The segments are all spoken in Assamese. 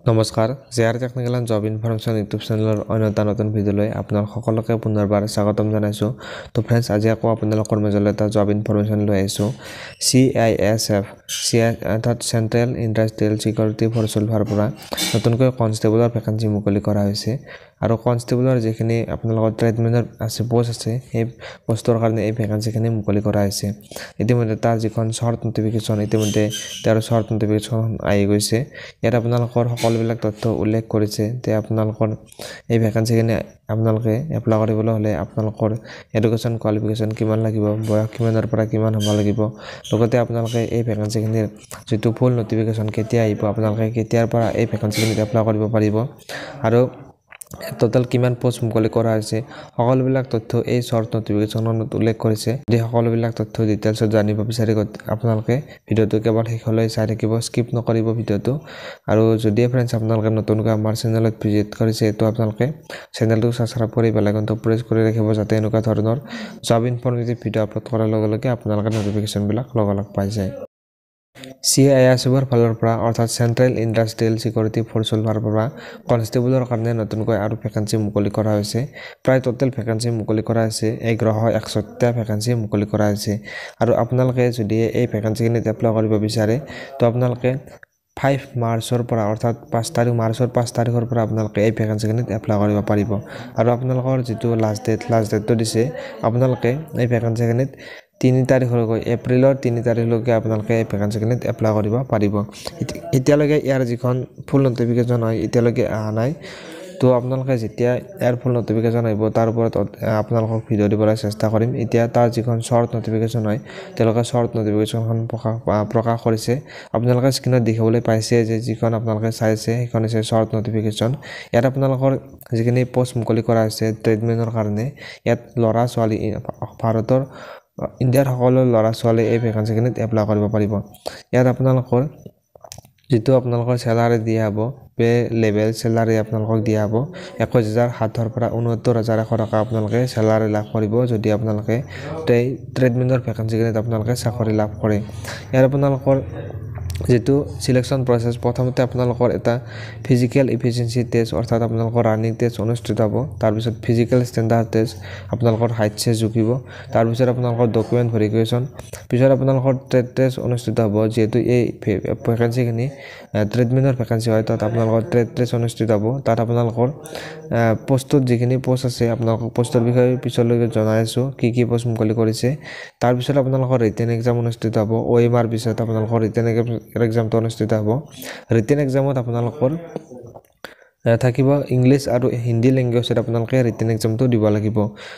নমস্কাৰ JR technical and job information YouTube চেনেলৰ অন্য এটা নতুন ভিডিঅ'লৈ আপোনাক সকলোকে পুনৰবাৰ স্বাগতম জনাইছোঁ। তো ফ্ৰেণ্ডছ, আজি আকৌ আপোনালোকৰ মাজলৈ এটা জব ইনফৰমেশ্যন লৈ আহিছোঁ। CISF অৰ্থাৎ চেণ্ট্ৰেল ইণ্ডাষ্ট্ৰিয়েল ছিকিউৰিটি ফ'ৰ্চৰ পৰা নতুনকৈ কনষ্টেবলৰ ভেকেঞ্চি মুকলি কৰা হৈছে। আৰু কনষ্টেবলৰ যিখিনি আপোনালোকৰ ট্ৰেডমেনৰ আছে পোষ্ট আছে, সেই পোষ্টৰ কাৰণে এই ভেকেঞ্চিখিনি মুকলি কৰা হৈছে। ইতিমধ্যে তাৰ যিখন শ্বৰ্ট নটিফিকেশ্যন ইতিমধ্যে তেওঁৰ শ্বৰ্ট নটিফিকেশ্যন আহি গৈছে। ইয়াত আপোনালোকৰ সকলোবিলাক তথ্য উল্লেখ কৰিছে যে আপোনালোকৰ এই ভেকেঞ্চিখিনি আপোনালোকে এপ্লাই কৰিবলৈ হ'লে আপোনালোকৰ এডুকেশ্যন কোৱালিফিকেশ্যন কিমান লাগিব, বয়স কিমানৰ পৰা কিমান হ'ব লাগিব, লগতে আপোনালোকে এই ভেকেঞ্চিখিনিৰ যিটো ফুল নটিফিকেশ্যন কেতিয়া আহিব, আপোনালোকে কেতিয়াৰ পৰা এই ভেকেঞ্চিখিনিত এপ্লাই কৰিব পাৰিব আৰু টোটেল কিমান পোষ্ট মুকলি কৰা হৈছে, সকলোবিলাক তথ্য এই শ্বৰ্ট নটিফিকেশ্যনত উল্লেখ কৰিছে। এই সকলোবিলাক তথ্য ডিটেইলছত জানিব বিচাৰি আপোনালোকে ভিডিঅ'টো কেৱল শেষলৈ চাই থাকিব, স্কিপ নকৰিব ভিডিঅ'টো। আৰু যদি ফ্ৰেণ্ডছ আপোনালোকে নতুনকৈ আমাৰ চেনেলত ভিজিট কৰিছে, তো আপোনালোকে চেনেলটো ছাবস্ক্ৰাইব কৰি বেলাইকনটো প্ৰেছ কৰি ৰাখিব, যাতে এনেকুৱা ধৰণৰ জব ইনফৰমেটিভ ভিডিঅ' আপলোড কৰাৰ লগে লগে আপোনালোকে নটিফিকেশ্যনবিলাক লগালগ পাই যায়। CISFৰ ফালৰ পৰা অৰ্থাৎ চেণ্ট্ৰেল ইণ্ডাষ্ট্ৰিয়েল ছিকিউৰিটি ফ'ৰ্চৰ পৰা কনষ্টেবলৰ কাৰণে নতুনকৈ আৰু ভেকেঞ্চি মুকলি কৰা হৈছে। প্ৰায় টোটেল ভেকেঞ্চি মুকলি কৰা হৈছে 1161টা ভেকেঞ্চি মুকলি কৰা হৈছে। আৰু আপোনালোকে যদি এই ভেকেঞ্চিখিনিত এপ্লাই কৰিব বিচাৰে, তো আপোনালোকে 5 মাৰ্চৰ পৰা অৰ্থাৎ মাৰ্চৰ 5 তাৰিখৰ পৰা আপোনালোকে এই ভেকেঞ্চিখিনিত এপ্লাই কৰিব পাৰিব। আৰু আপোনালোকৰ যিটো লাষ্ট ডেটটো দিছে, আপোনালোকে এই ভেকেঞ্চিখিনিত 3 তাৰিখলৈকে এপ্ৰিলৰ 3 তাৰিখলৈকে আপোনালোকে এই ভেকেঞ্চিখিনিত এপ্লাই কৰিব পাৰিব। এতিয়ালৈকে ইয়াৰ যিখন ফুল নটিফিকেশ্যন হয় এতিয়ালৈকে অহা নাই। তো আপোনালোকে যেতিয়া ইয়াৰ ফুল নটিফিকেশ্যন আহিব তাৰ ওপৰত আপোনালোকক ভিডিঅ' দিবলৈ চেষ্টা কৰিম। এতিয়া তাৰ যিখন শ্বৰ্ট নটিফিকেশ্যন হয়, তেওঁলোকে শ্বৰ্ট নটিফিকেশ্যনখন প্ৰকাশ কৰিছে। আপোনালোকে স্ক্ৰীনত দেখিবলৈ পাইছে যে যিখন আপোনালোকে চাইছে সেইখন হৈছে শ্বৰ্ট নটিফিকেশ্যন। ইয়াত আপোনালোকৰ যিখিনি পোষ্ট মুকলি কৰা হৈছে ট্ৰেডমেনৰ কাৰণে, ইয়াত ল'ৰা ছোৱালী ইণ্ডিয়াৰ সকলো ল'ৰা ছোৱালী এই ভেকেঞ্চিখিনিত এপ্লাই কৰিব পাৰিব। ইয়াত আপোনালোকৰ যিটো আপোনালোকৰ চেলাৰী দিয়া হ'ব, পে লেভেল চেলাৰী আপোনালোকক দিয়া হ'ব 21,700 পৰা 69,100 টকা আপোনালোকে চেলাৰী লাভ কৰিব যদি আপোনালোকে ট্ৰেডমেনৰ ভেকেঞ্চিখিনিত আপোনালোকে চাকৰি লাভ কৰে। ইয়াত আপোনালোকৰ যিটো চিলেকশ্যন প্ৰচেছ, প্ৰথমতে আপোনালোকৰ এটা ফিজিকেল ইফিচিয়েঞ্চি টেষ্ট অৰ্থাৎ আপোনালোকৰ ৰানিং টেষ্ট অনুষ্ঠিত হ'ব। তাৰপিছত ফিজিকেল ষ্টেণ্ডাৰ্ড টেষ্ট, আপোনালোকৰ হাইট চেষ্ট জুখিব। তাৰপিছত আপোনালোকৰ ডকুমেণ্ট ভেৰিফিকেশ্যন, পিছত আপোনালোকৰ ট্ৰেড টেষ্ট অনুষ্ঠিত হ'ব। যিহেতু এই ভেকেঞ্চিখিনি ট্ৰেডমেনৰ ভেকেঞ্চি হয়, তাত আপোনালোকৰ ট্ৰেড টেষ্ট অনুষ্ঠিত হ'ব। তাত আপোনালোকৰ পোষ্টত যিখিনি পোষ্ট আছে, আপোনালোকক পোষ্টৰ বিষয়ে পিছলৈকে জনাই আছোঁ কি কি পোষ্ট মুকলি কৰিছে। তাৰপিছত আপোনালোকৰ ৰিটেন এক্সাম অনুষ্ঠিত হ'ব। OMR পিছত আপোনালোকৰ ৰিটেন এক্সামটো অনুষ্ঠিত হ'ব। ৰিটেন এক্সামত আপোনালোকৰ থাকিব ইংলিছ আৰু হিন্দী লেংগুৱেজত আপোনালোকে ৰিটেন এক্সামটো দিব লাগিব।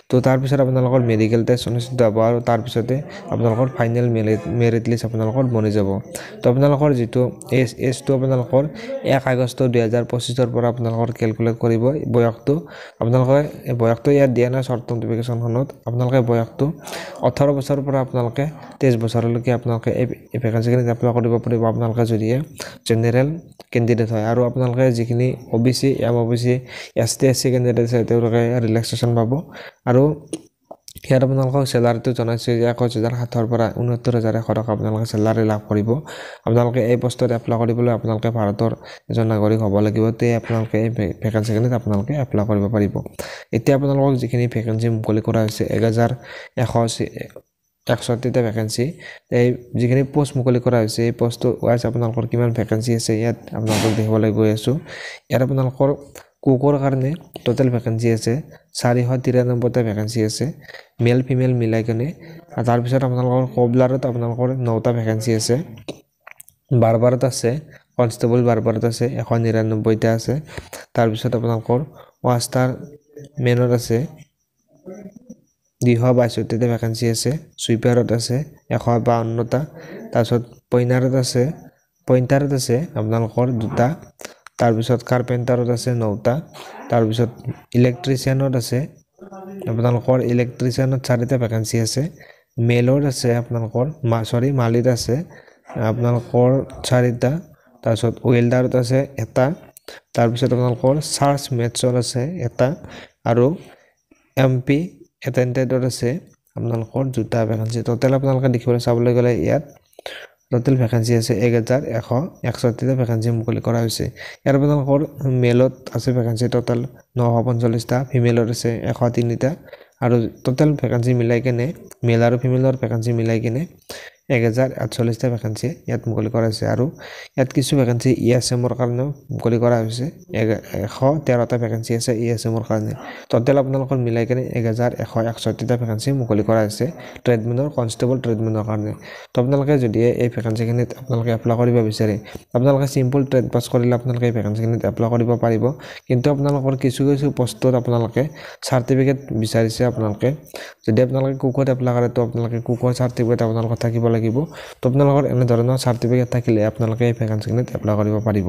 তো তাৰপিছত আপোনালোকৰ মেডিকেল টেষ্ট অনুষ্ঠিত হ'ব আৰু তাৰপিছতে আপোনালোকৰ ফাইনেল মেৰিট লিষ্ট আপোনালোকৰ বনি যাব। তো আপোনালোকৰ যিটো এজটো আপোনালোকৰ 1 আগষ্ট 2025 পৰা আপোনালোকৰ কেলকুলেট কৰিব বয়সটো। আপোনালোকে বয়সটো ইয়াত দিয়া নাই শ্বৰ্ট নটিফিকেশ্যনখনত। আপোনালোকে বয়সটো 18 বছৰৰ পৰা আপোনালোকে 23 বছৰলৈকে আপোনালোকে এই ভেকেঞ্চিখিনিত এপ্লাই কৰিব পাৰিব, আপোনালোকে যদিহে জেনেৰেল কেণ্ডিডেট হয়। আৰু আপোনালোকে যিখিনি OBC, MOBC, ST SC candidate আছে তেওঁলোকে ৰিলেক্সেশ্যন পাব। আৰু ইয়াত আপোনালোকক চেলাৰীটো জনাইছে যে 21,700 পৰা 69,100 টকা আপোনালোকে চেলাৰী লাভ কৰিব। আপোনালোকে এই পোষ্টত এপ্লাই কৰিবলৈ আপোনালোকে ভাৰতৰ এজন নাগৰিক হ'ব লাগিব, তে আপোনালোকে এই ভেকেঞ্চিখিনিত আপোনালোকে এপ্লাই কৰিব পাৰিব। এতিয়া আপোনালোকক যিখিনি ভেকেঞ্চি মুকলি কৰা হৈছে 1161টা ভেকেঞ্চি, এই যিখিনি পোষ্ট মুকলি কৰা হৈছে এই পোষ্টটো ৱাইজ আপোনালোকৰ কিমান ভেকেঞ্চি আছে ইয়াত আপোনালোকক দেখিবলৈ গৈ আছোঁ। ইয়াত আপোনালোকৰ কুকৰ কাৰণে টোটেল ভেকেঞ্চি আছে 493টা ভেকেঞ্চি আছে, মেল ফিমেল মিলাই কিনে। তাৰপিছত আপোনালোকৰ কবলাৰত আপোনালোকৰ 9টা ভেকেঞ্চি আছে, বাৰ্বাৰত আছে, কনষ্টেবল বাৰ্বাৰত আছে 199টা আছে। তাৰপিছত আপোনালোকৰ ৱাষ্টাৰ মেনত আছে 262টা ভেকেঞ্চি আছে, চুইপাৰত আছে 152টা। তাৰপিছত পইণ্টাৰত আছে আপোনালোকৰ 2টা। তাৰপিছত কাৰ্পেণ্টাৰত আছে 9টা। তাৰপিছত ইলেক্ট্ৰিচিয়ানত আছে আপোনালোকৰ 4টা ভেকেঞ্চি আছে। মেলত আছে আপোনালোকৰ মালিত আছে আপোনালোকৰ 4টা। তাৰপিছত ৱেল্ডাৰত আছে 1টা। তাৰপিছত আপোনালোকৰ চাৰ্চ মেথছত আছে 1টা আৰু MP এটেণ্ডেণ্টত আছে আপোনালোকৰ 2টা ভেকেঞ্চি। টোটেল আপোনালোকে দেখিবলৈ চাবলৈ গ'লে ইয়াত টোটেল ভ্যাকেন্সি আছে 1161টা ভ্যাকেন্সি মুকলি কৰা হৈছে ইয়াৰ আপোনালোকৰ মেলত আছে ভ্যাকেন্সি টোটেল 945টা ফিমেলৰ আছে 103টা আৰু টোটেল ভ্যাকেন্সি মিলাই কেনে মেল আৰু ফিমেলৰ ভ্যাকেন্সি মিলাই কেনে 1048টা ভ্যাকেন্সি ইয়াত মুকলি কৰা হৈছে আৰু ইয়াত কিছু ভ্যাকেন্সি ইএসএমৰ কাৰণে মুকলি কৰা হৈছে 113টা ভ্যাকেন্সি আছে ইএসএমৰ কাৰণে টোটেল আপোনালোকৰ মিলাই কেনে 1161টা ভ্যাকেন্সি মুকলি কৰা হৈছে ট্ৰেডমেনৰ কনষ্টেবল ট্ৰেডমেনৰ কাৰণে তো আপোনালোকে যদি এই ভ্যাকেন্সিখিনিত আপোনালোকে এপ্লাই কৰিব বিচাৰে আপোনালোকে সিম্পল ট্ৰেড পাছ কৰিলে আপোনালোকে এই ভ্যাকেন্সিখিনিত এপ্লাই কৰিব পাৰিব কিন্তু আপোনালোকৰ কিছু পোষ্টত আপোনালোকে সাৰ্টিফিকেট বিচাৰিছে আপোনালোকে যদি আপোনালোকে কুকত এপ্লাই কৰে তো আপোনালোকে কুকৰ সাৰ্টিফিকেট আপোনালোকৰ থাকিব লাগিব তো আপোনালোকৰ এনে ধৰণৰ সাৰ্টিফিকেট থাকিলে আপোনালোকে এই ভ্যাকেন্সিখিনিত এপ্লাই কৰিব পাৰিব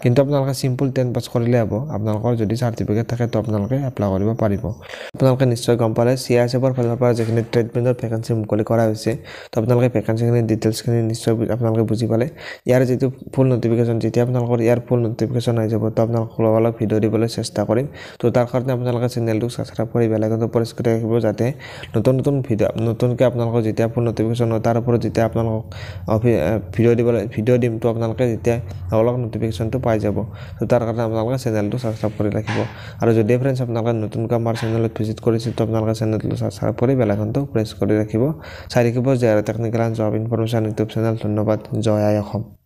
কিন্তু আপোনালোকে সিম্পল 10 পাছ কৰিলে হ'ব আপোনালোকৰ যদি সাৰ্টিফিকেট থাকে তো আপোনালোকে এপ্লাই কৰিব পাৰিব আপোনালোকে নিশ্চয় গম পালে সিআইএসএফৰ ফালৰ পৰা যেখিনি ট্ৰেডমেনৰ ভ্যাকেন্সি মুকলি কৰা হৈছে তো আপোনালোকে ভ্যাকেন্সিখিনিৰ ডিটেইলছখিনি নিশ্চয় আপোনালোকে বুজি পালে ইয়াৰ যেটো ফুল নটিফিকেশন যেতিয়া আপোনালোকৰ ইয়াৰ ফুল নটিফিকেশন আহি যাব তো আপোনালোক অলপ ভিডিও দিবলৈ চেষ্টা কৰিম তো তাৰ কাৰণে আপোনালোকে চেনেলটো সাবস্ক্ৰাইব কৰি বেল আইকনটো প্ৰেছ কৰি ৰাখিব যাতে নতুন নতুনকৈ আপোনালোকৰ যেতিয়া ফুল নটিফিকেশন তাৰ ওপৰত যেতিয়া আপোনালোক ভিডিও দিম তো আপোনালোকে যেতিয়া অলপ নটিফিকেশনটো পাই যাব তো তাৰ কাৰণে আপোনালোকে চেনেলটো সাবস্ক্ৰাইব কৰি ৰাখিব আৰু যদি ফ্ৰেন্ডছ আপোনালোকে নতুনকৈ আমাৰ চেনেলত ভিজিট কৰিছে তো আপোনালোকে চেনেলটো সাবস্ক্ৰাইব কৰি বেল আইকনটো প্ৰেছ কৰি ৰাখিব চাই ৰাখিব যে technical and job information YouTube channel ধন্যবাদ জয় আই অসম